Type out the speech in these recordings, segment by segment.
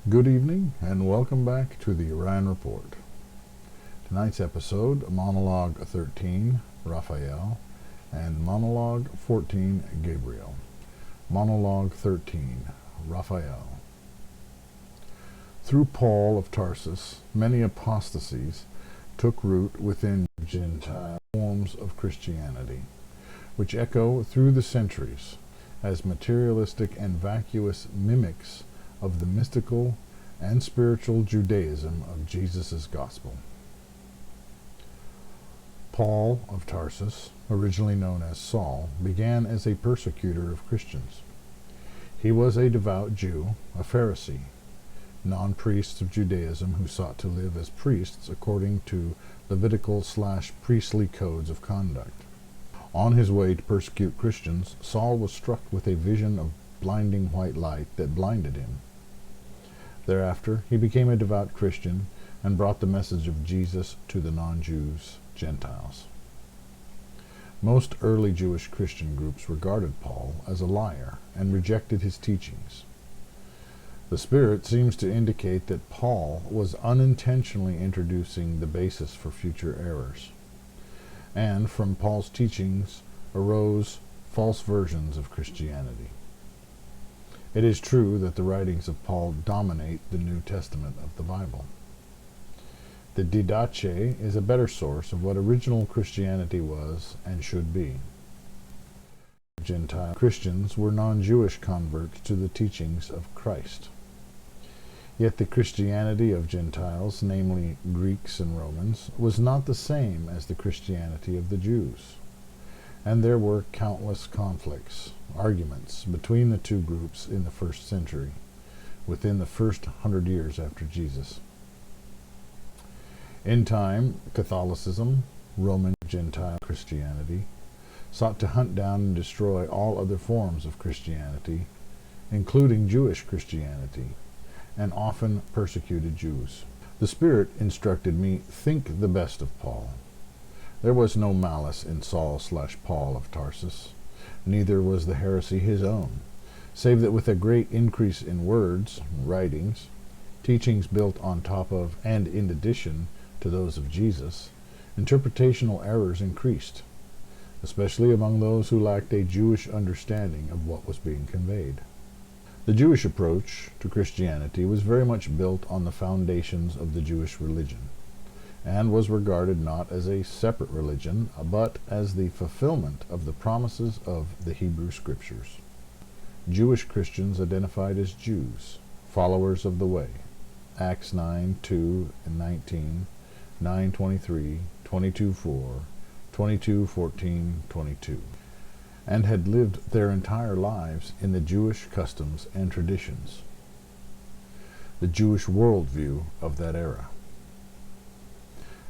Good evening, and welcome back to the Urian Report. Tonight's episode, Monologue 13, Raphael, and Monologue 14, Gabriel. Monologue 13, Raphael. Through Paul of Tarsus, many apostasies took root within Gentile forms of Christianity, which echo through the centuries as materialistic and vacuous mimics of the mystical and spiritual Judaism of Jesus' gospel. Paul of Tarsus, originally known as Saul, began as a persecutor of Christians. He was a devout Jew, a Pharisee, non-priests of Judaism who sought to live as priests according to Levitical/priestly codes of conduct. On his way to persecute Christians, Saul was struck with a vision of blinding white light that blinded him. Thereafter, he became a devout Christian and brought the message of Jesus to the non-Jews, Gentiles. Most early Jewish Christian groups regarded Paul as a liar and rejected his teachings. The Spirit seems to indicate that Paul was unintentionally introducing the basis for future errors, and from Paul's teachings arose false versions of Christianity. It is true that the writings of Paul dominate the New Testament of the Bible. The Didache is a better source of what original Christianity was and should be. Gentile Christians were non-Jewish converts to the teachings of Christ. Yet the Christianity of Gentiles, namely Greeks and Romans, was not the same as the Christianity of the Jews, and there were countless conflicts, arguments between the two groups in the first century, within the first 100 years after Jesus. In time, Catholicism, Roman Gentile Christianity, sought to hunt down and destroy all other forms of Christianity, including Jewish Christianity, and often persecuted Jews. The Spirit instructed me, think the best of Paul. There was no malice in Saul/Paul of Tarsus, neither was the heresy his own, save that with a great increase in words, writings, teachings built on top of and in addition to those of Jesus, interpretational errors increased, especially among those who lacked a Jewish understanding of what was being conveyed. The Jewish approach to Christianity was very much built on the foundations of the Jewish religion, and was regarded not as a separate religion, but as the fulfillment of the promises of the Hebrew Scriptures. Jewish Christians identified as Jews, followers of the way, Acts 9:2 and 19, 9:23, 22:4, 22:14, 22, and had lived their entire lives in the Jewish customs and traditions, the Jewish worldview of that era.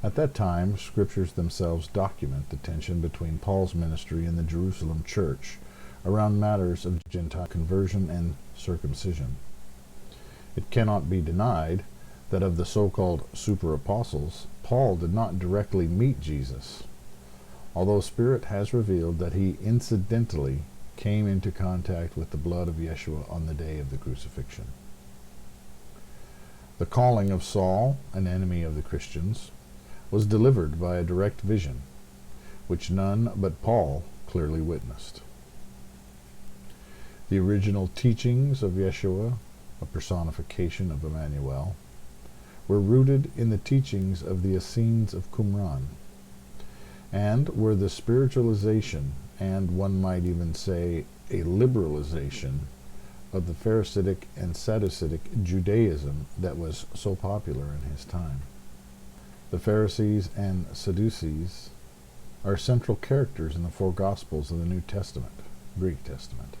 At that time, scriptures themselves document the tension between Paul's ministry and the Jerusalem church around matters of Gentile conversion and circumcision. It cannot be denied that of the so-called super-apostles, Paul did not directly meet Jesus, although Spirit has revealed that he incidentally came into contact with the blood of Yeshua on the day of the crucifixion. The calling of Saul, an enemy of the Christians, was delivered by a direct vision, which none but Paul clearly witnessed. The original teachings of Yeshua, a personification of Emmanuel, were rooted in the teachings of the Essenes of Qumran, and were the spiritualization, and one might even say a liberalization, of the Pharisaic and Sadducetic Judaism that was so popular in his time. The Pharisees and Sadducees are central characters in the four Gospels of the New Testament, Greek Testament,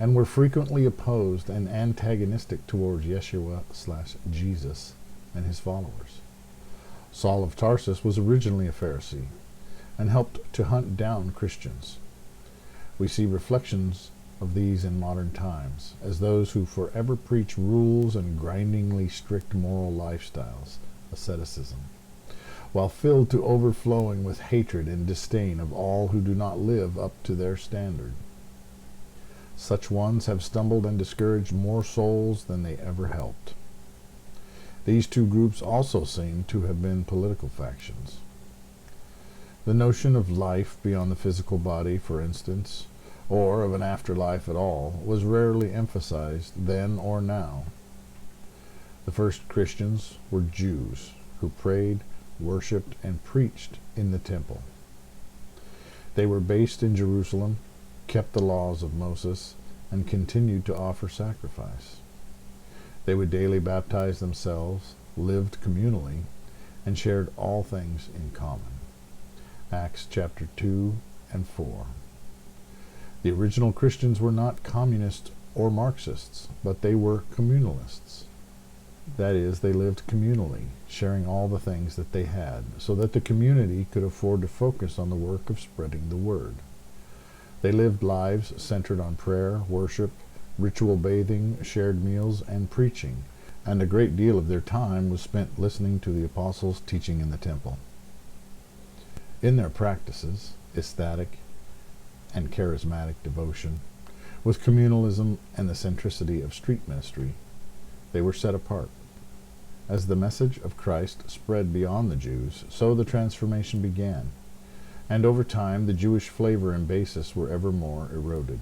and were frequently opposed and antagonistic towards Yeshua/Jesus and his followers. Saul of Tarsus was originally a Pharisee and helped to hunt down Christians. We see reflections of these in modern times as those who forever preach rules and grindingly strict moral lifestyles, asceticism, while filled to overflowing with hatred and disdain of all who do not live up to their standard. Such ones have stumbled and discouraged more souls than they ever helped. These two groups also seem to have been political factions. The notion of life beyond the physical body, for instance, or of an afterlife at all, was rarely emphasized then or now. The first Christians were Jews who prayed, worshipped, and preached in the temple. They were based in Jerusalem, kept the laws of Moses, and continued to offer sacrifice. They would daily baptize themselves, lived communally, and shared all things in common. Acts chapter 2 and 4. The original Christians were not communists or Marxists, but they were communalists. That is, they lived communally, sharing all the things that they had, so that the community could afford to focus on the work of spreading the word. They lived lives centered on prayer, worship, ritual bathing, shared meals, and preaching, and a great deal of their time was spent listening to the apostles teaching in the temple. In their practices, ecstatic and charismatic devotion, with communalism and the centricity of street ministry, they were set apart. As the message of Christ spread beyond the Jews, so the transformation began, and over time the Jewish flavor and basis were ever more eroded.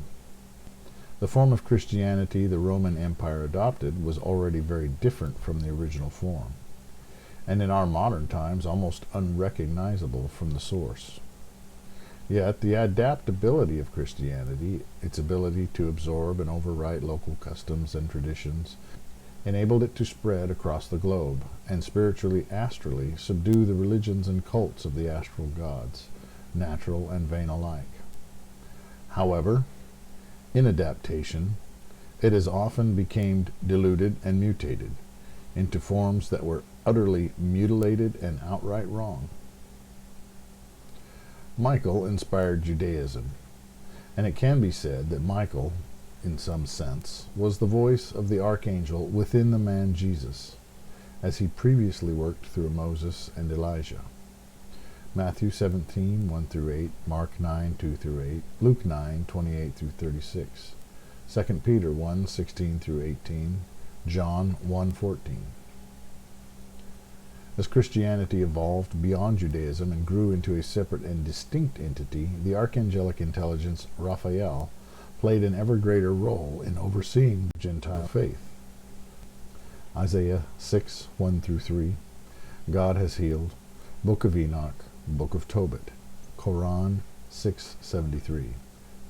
The form of Christianity the Roman Empire adopted was already very different from the original form, and in our modern times almost unrecognizable from the source. Yet the adaptability of Christianity, its ability to absorb and overwrite local customs and traditions, enabled it to spread across the globe and spiritually, astrally, subdue the religions and cults of the astral gods, natural and vain alike. However, in adaptation, it as often became diluted and mutated into forms that were utterly mutilated and outright wrong. Michael inspired Judaism, and it can be said that Michael, in some sense, was the voice of the archangel within the man Jesus, as he previously worked through Moses and Elijah. Matthew 17, 1-8, Mark 9, 2-8, Luke 9, 28-36, 2 Peter 1, 16-18, John 1, 14. As Christianity evolved beyond Judaism and grew into a separate and distinct entity, the archangelic intelligence Raphael played an ever greater role in overseeing the Gentile faith. Isaiah 6, 1-3, God has healed, Book of Enoch, Book of Tobit, Quran 6:73,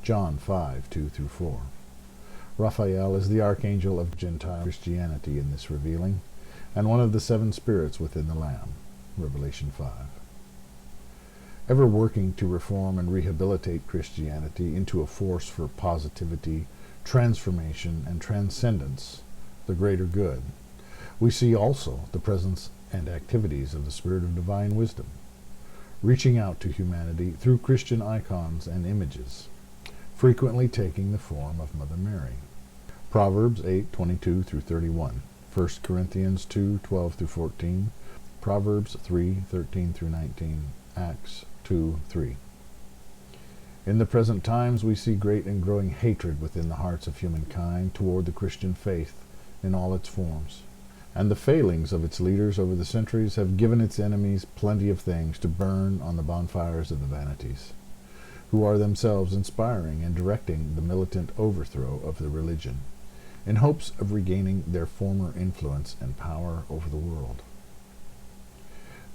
John 5, 2-4. Raphael is the archangel of Gentile Christianity in this revealing, and one of the 7 spirits within the Lamb, Revelation 5. Ever working to reform and rehabilitate Christianity into a force for positivity, transformation, and transcendence, the greater good, we see also the presence and activities of the Spirit of Divine Wisdom, reaching out to humanity through Christian icons and images, frequently taking the form of Mother Mary. Proverbs 8:22-31, 1 Corinthians 2:12-14, Proverbs 3:13-19, Acts 2:3. In the present times we see great and growing hatred within the hearts of humankind toward the Christian faith in all its forms, and the failings of its leaders over the centuries have given its enemies plenty of things to burn on the bonfires of the vanities, who are themselves inspiring and directing the militant overthrow of the religion, in hopes of regaining their former influence and power over the world.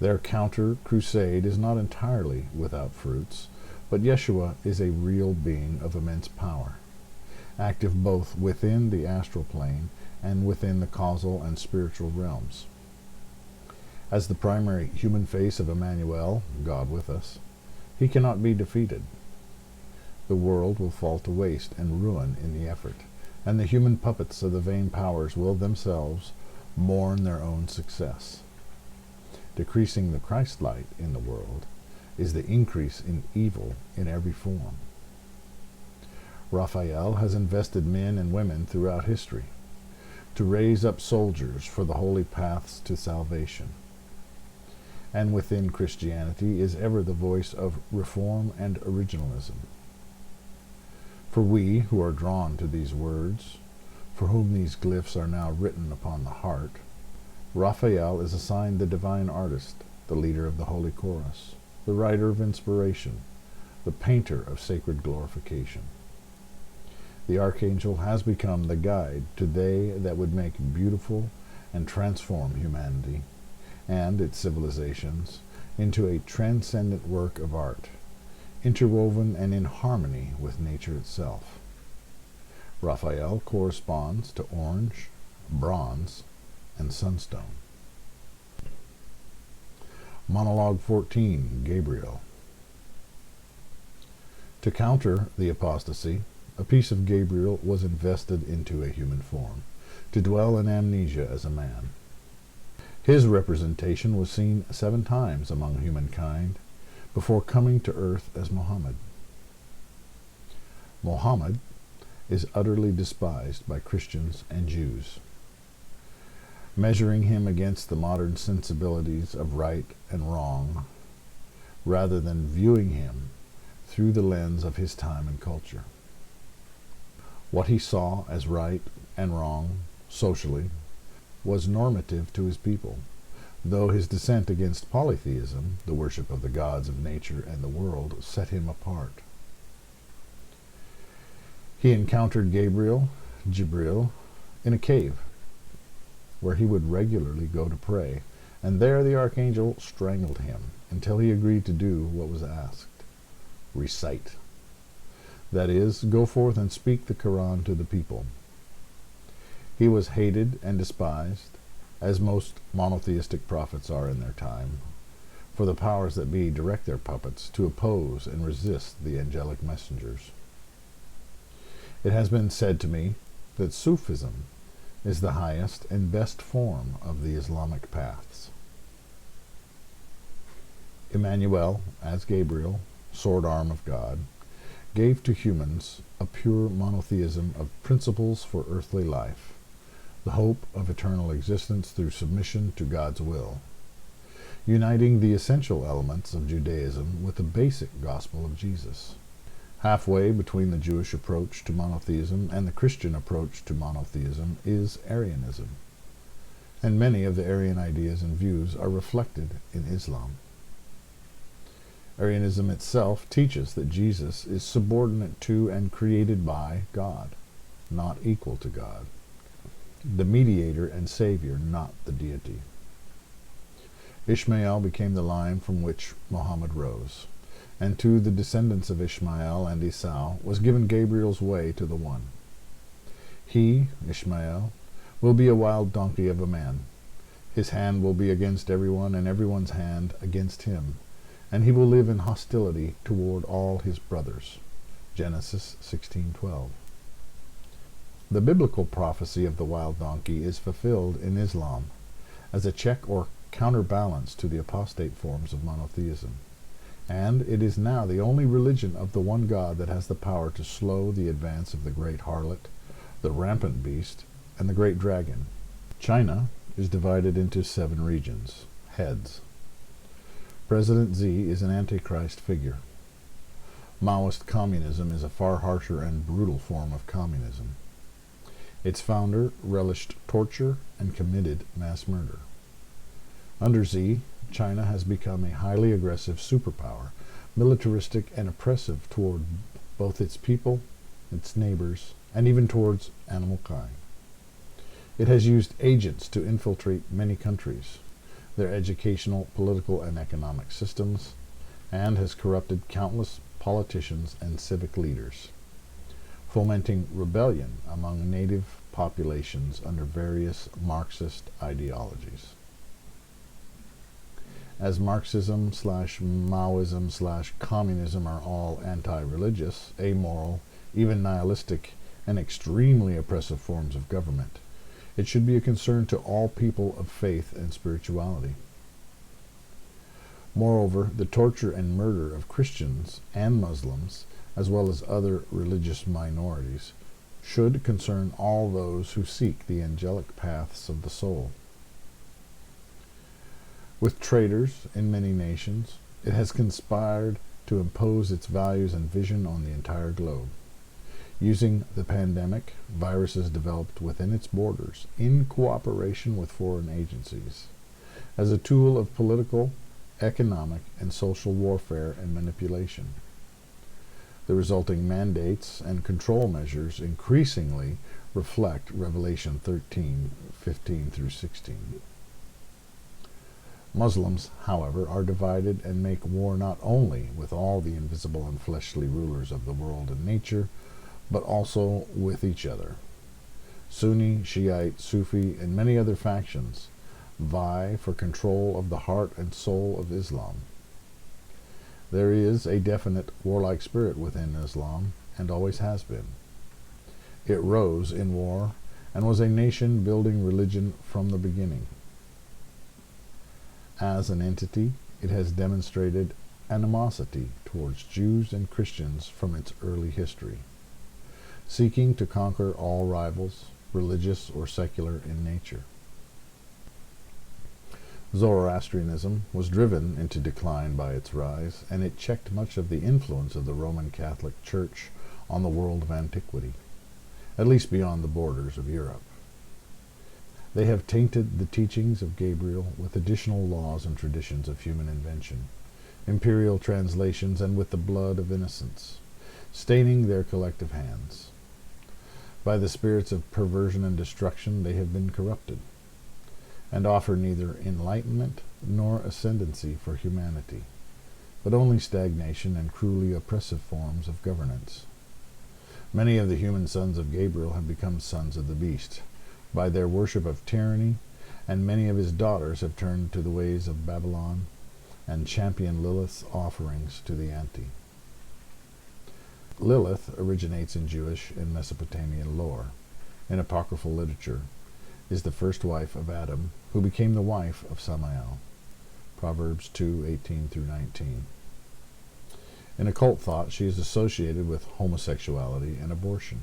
Their counter-crusade is not entirely without fruits, but Yeshua is a real being of immense power, active both within the astral plane and within the causal and spiritual realms. As the primary human face of Emmanuel, God with us, he cannot be defeated. The world will fall to waste and ruin in the effort, and the human puppets of the vain powers will themselves mourn their own success. Decreasing the Christ light in the world is the increase in evil in every form. Raphael has invested men and women throughout history to raise up soldiers for the holy paths to salvation. And within Christianity is ever the voice of reform and originalism. For we who are drawn to these words, for whom these glyphs are now written upon the heart, Raphael is assigned the divine artist, the leader of the holy chorus, the writer of inspiration, the painter of sacred glorification. The archangel has become the guide to they that would make beautiful and transform humanity and its civilizations into a transcendent work of art, interwoven and in harmony with nature itself. Raphael corresponds to orange, bronze, and sunstone. Monologue 14, Gabriel. To counter the apostasy, a piece of Gabriel was invested into a human form, to dwell in amnesia as a man. His representation was seen 7 times among humankind before coming to earth as Muhammad. Muhammad is utterly despised by Christians and Jews. Measuring him against the modern sensibilities of right and wrong, rather than viewing him through the lens of his time and culture. What he saw as right and wrong, socially, was normative to his people, though his dissent against polytheism, the worship of the gods of nature and the world, set him apart. He encountered Jibril, in a cave, where he would regularly go to pray, and there the archangel strangled him until he agreed to do what was asked. Recite. That is, go forth and speak the Quran to the people. He was hated and despised, as most monotheistic prophets are in their time, for the powers that be direct their puppets to oppose and resist the angelic messengers. It has been said to me that Sufism is the highest and best form of the Islamic paths. Emmanuel, as Gabriel, sword arm of God, gave to humans a pure monotheism of principles for earthly life, the hope of eternal existence through submission to God's will, uniting the essential elements of Judaism with the basic gospel of Jesus. Halfway between the Jewish approach to monotheism and the Christian approach to monotheism is Arianism, and many of the Arian ideas and views are reflected in Islam. Arianism itself teaches that Jesus is subordinate to and created by God, not equal to God, the mediator and savior, not the deity. Ishmael became the line from which Muhammad rose, and to the descendants of Ishmael and Esau was given Gabriel's way to the One. He, Ishmael, will be a wild donkey of a man. His hand will be against everyone, and everyone's hand against him, and he will live in hostility toward all his brothers. Genesis 16:12. The biblical prophecy of the wild donkey is fulfilled in Islam as a check or counterbalance to the apostate forms of monotheism, and it is now the only religion of the one God that has the power to slow the advance of the great harlot, the rampant beast, and the great dragon. China is divided into 7 regions, heads. President Xi is an antichrist figure. Maoist communism is a far harsher and brutal form of communism. Its founder relished torture and committed mass murder. Under Xi, China has become a highly aggressive superpower, militaristic and oppressive toward both its people, its neighbors, and even towards animal kind. It has used agents to infiltrate many countries, their educational, political, and economic systems, and has corrupted countless politicians and civic leaders, fomenting rebellion among native populations under various Marxist ideologies. As Marxism/Maoism/communism are all anti-religious, amoral, even nihilistic, and extremely oppressive forms of government, it should be a concern to all people of faith and spirituality. Moreover, the torture and murder of Christians and Muslims, as well as other religious minorities, should concern all those who seek the angelic paths of the soul. With traitors in many nations, it has conspired to impose its values and vision on the entire globe. Using the pandemic, viruses developed within its borders in cooperation with foreign agencies as a tool of political, economic, and social warfare and manipulation. The resulting mandates and control measures increasingly reflect Revelation 13:15 through 16. Muslims, however, are divided and make war not only with all the invisible and fleshly rulers of the world and nature, but also with each other. Sunni, Shiite, Sufi, and many other factions vie for control of the heart and soul of Islam. There is a definite warlike spirit within Islam, and always has been. It rose in war and was a nation-building religion from the beginning. As an entity, it has demonstrated animosity towards Jews and Christians from its early history, seeking to conquer all rivals, religious or secular in nature. Zoroastrianism was driven into decline by its rise, and it checked much of the influence of the Roman Catholic Church on the world of antiquity, at least beyond the borders of Europe. They have tainted the teachings of Gabriel with additional laws and traditions of human invention, imperial translations, and with the blood of innocents, staining their collective hands. By the spirits of perversion and destruction they have been corrupted, and offer neither enlightenment nor ascendancy for humanity, but only stagnation and cruelly oppressive forms of governance. Many of the human sons of Gabriel have become sons of the beast by their worship of tyranny, and many of his daughters have turned to the ways of Babylon and championed Lilith's offerings to the Anti. Lilith originates in Jewish and Mesopotamian lore. In apocryphal literature, is the first wife of Adam, who became the wife of Samael. Proverbs 2:18 through 19. In occult thought, she is associated with homosexuality and abortion.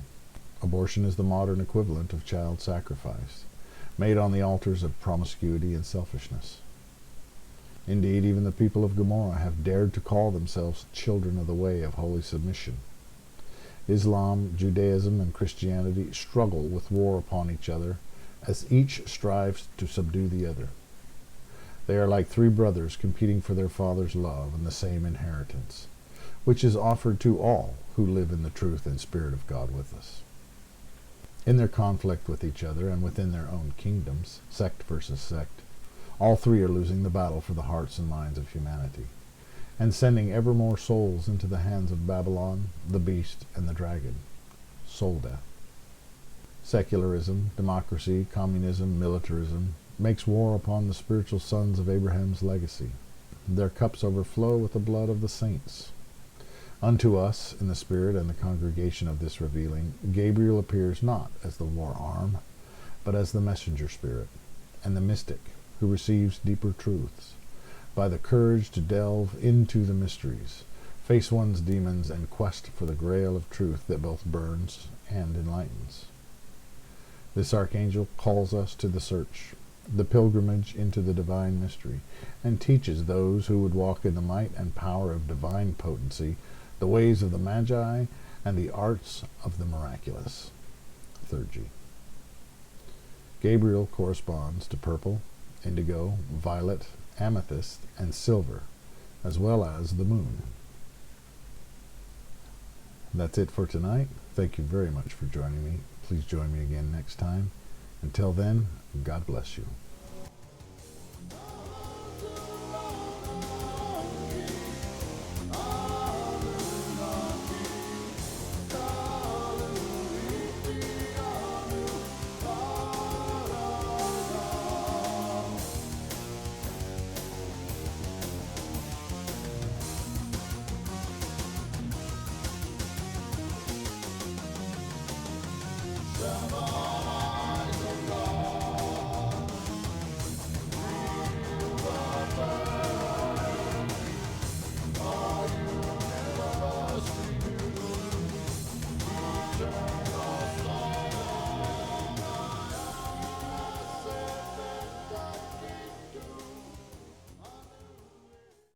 Abortion is the modern equivalent of child sacrifice, made on the altars of promiscuity and selfishness. Indeed, even the people of Gomorrah have dared to call themselves children of the way of holy submission. Islam, Judaism, and Christianity struggle with war upon each other, as each strives to subdue the other. They are like three brothers competing for their father's love and the same inheritance, which is offered to all who live in the truth and spirit of God with us. In their conflict with each other and within their own kingdoms, sect versus sect, all three are losing the battle for the hearts and minds of humanity, and sending ever more souls into the hands of Babylon, the beast, and the dragon. Soul death. Secularism, democracy, communism, militarism makes war upon the spiritual sons of Abraham's legacy. Their cups overflow with the blood of the saints. Unto us, in the spirit and the congregation of this revealing, Gabriel appears not as the war arm, but as the messenger spirit, and the mystic, who receives deeper truths, by the courage to delve into the mysteries, face one's demons, and quest for the grail of truth that both burns and enlightens. This archangel calls us to the search, the pilgrimage into the divine mystery, and teaches those who would walk in the might and power of divine potency the ways of the Magi and the arts of the miraculous. Theurgy. Gabriel corresponds to purple, indigo, violet, amethyst, and silver, as well as the moon. That's it for tonight. Thank you very much for joining me. Please join me again next time. Until then, God bless you.